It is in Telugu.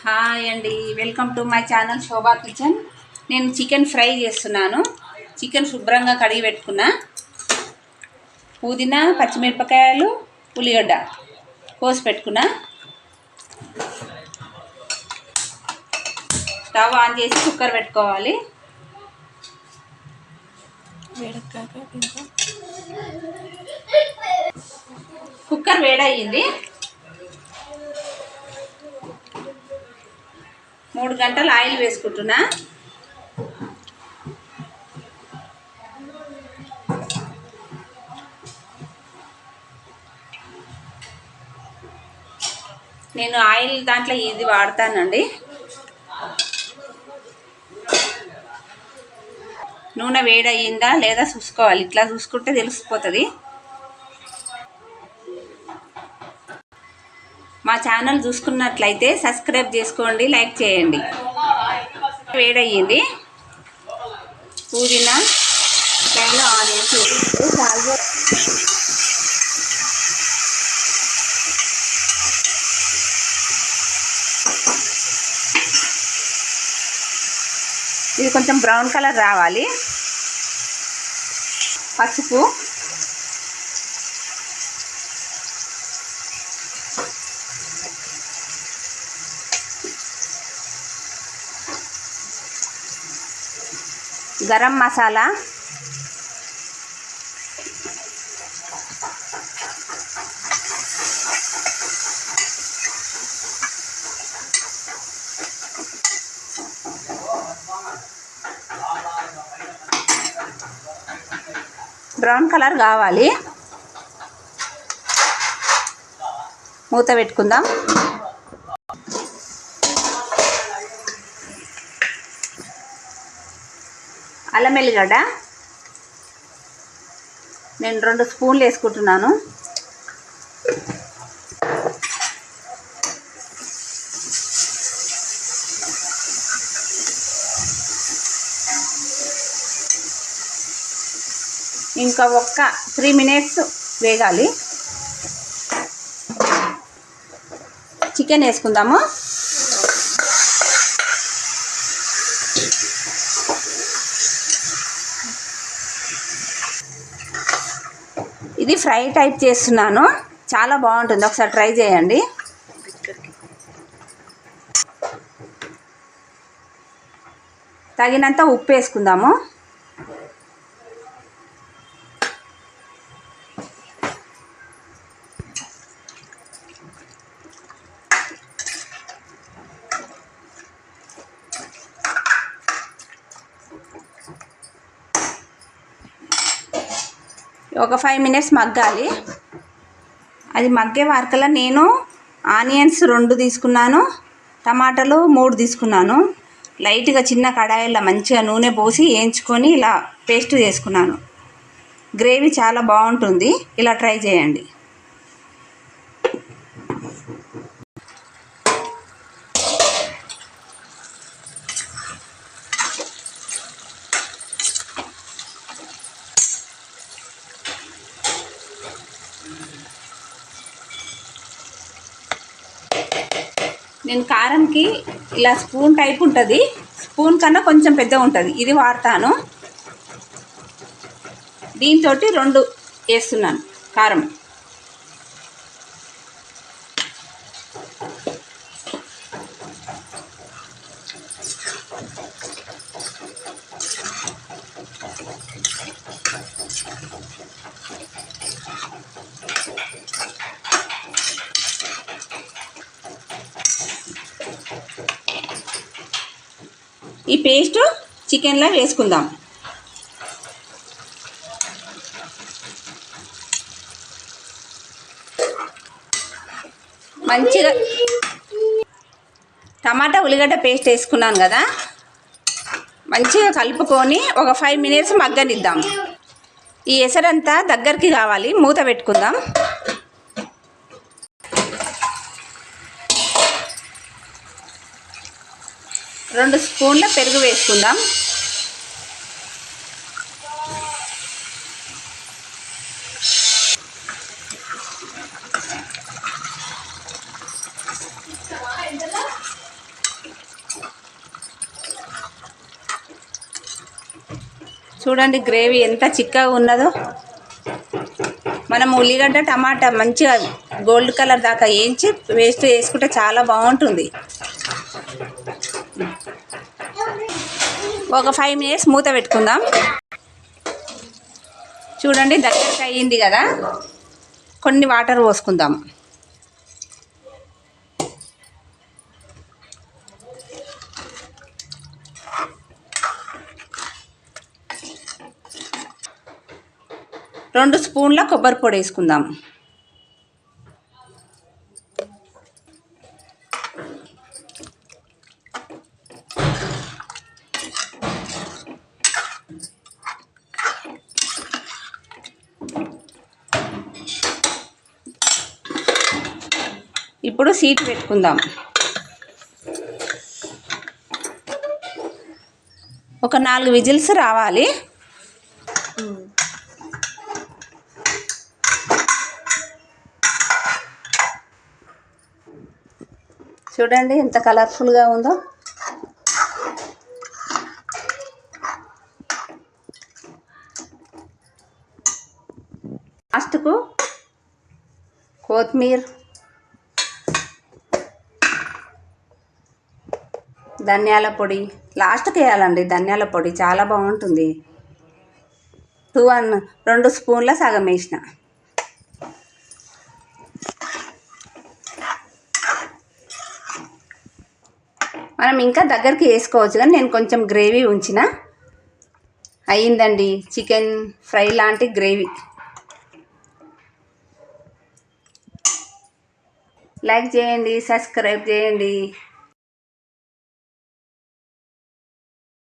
హాయ్ అండి, welcome to my channel Shobha kitchen. నేను చికెన్ ఫ్రై చేస్తున్నాను. చికెన్ శుభ్రంగా కడిగి పెట్టుకున్నా. పుదీనా, పచ్చిమిరపకాయలు, ఉల్లిగడ్డ కోసి పెట్టుకున్నా. స్టవ్ ఆన్ చేసి కుక్కర్ పెట్టుకోవాలి. కుక్కర్ వేడయ్యింది. 3 గంటలు ఆయిల్ వేసుకుంటున్నా. నేను ఆయిల్ దాంట్లో ఇది వాడతానండి. నూనె వేడయ్యిందా లేదా చూసుకోవాలి. ఇట్లా చూసుకుంటే తెలిసిపోతుంది. మా ఛానల్ చూసుకున్నట్లయితే సబ్స్క్రైబ్ చేసుకోండి, లైక్ చేయండి. వేడయ్యింది. పుదీనా, ఆనియన్స్ ఇది కొంచెం బ్రౌన్ కలర్ రావాలి. పసుపు, గరం మసాలా, బ్రౌన్ కలర్ కావాలి. మూత పెట్టుకుందాం. అల్లం వెల్లిగడ్డ నేను 2 స్పూన్లు వేసుకుంటున్నాను. ఇంకా ఒక్క 3 మినిట్స్ వేగాలి. చికెన్ వేసుకుందాము. ఇది ఫ్రై టైప్ చేస్తున్నాను, చాలా బాగుంటుంది. ఒకసారి ట్రై చేయండి. తగినంత ఉప్పు వేసుకుందాము. ఒక 5 మినిట్స్ మగ్గాలి. అది మగ్గే వరకల్లా నేను ఆనియన్స్ 2 తీసుకున్నాను, టమాటాలు 3 తీసుకున్నాను. లైట్గా చిన్న కడాయిలో మంచిగా నూనె పోసి వేయించుకొని ఇలా పేస్ట్ చేసుకున్నాను. గ్రేవీ చాలా బాగుంటుంది. ఇలా ట్రై చేయండి. నేను కారంకి ఇలా స్పూన్ టైప్ ఉంటుంది, స్పూన్ కన్నా కొంచెం పెద్దగా ఉంటుంది, ఇది వాడతాను. దీంతో 2 వేస్తున్నాను కారం. ఈ పేస్ట్ చికెన్లో వేసుకుందాం. మంచిగా టమాటా ఉల్లిగడ్డ పేస్ట్ వేసుకున్నాను కదా, మంచిగా కలుపుకొని ఒక 5 మినిట్స్ మగ్గనిద్దాం. ఈ ఎసరంతా దగ్గరికి కావాలి. మూత పెట్టుకుందాం. 2 స్పూన్ల పెరుగు వేసుకుందాం. చూడండి గ్రేవీ ఎంత చిక్కగా ఉన్నదో. మనం ఉల్లిగడ్డ టమాటా మంచిగా గోల్డ్ కలర్ దాకా వేయించి పేస్ట్ వేసుకుంటే చాలా బాగుంటుంది. ఒక 5 మినిట్స్ మూత పెట్టుకుందాం. చూడండి దగ్గరికి అయ్యింది కదా, కొన్ని వాటర్ పోసుకుందాం. రెండు స్పూన్ల కొబ్బరి పొడి వేసుకుందాం. ఇప్పుడు సీట్ పెట్టుకుందాం. ఒక 4 విజిల్స్ రావాలి. చూడండి ఎంత కలర్ఫుల్గా ఉందో. లాస్ట్కు కొత్తిమీర, ధనియాల పొడి లాస్ట్కి వేయాలండి. ధనియాల పొడి చాలా బాగుంటుంది. 2 స్పూన్ల సగం వేసిన. మనం ఇంకా దగ్గరికి వేసుకోవచ్చు, కానీ నేను కొంచెం గ్రేవీ ఉంచిన. అయ్యిందండి చికెన్ ఫ్రై లాంటి గ్రేవీ. లైక్ చేయండి, సబ్స్క్రైబ్ చేయండి.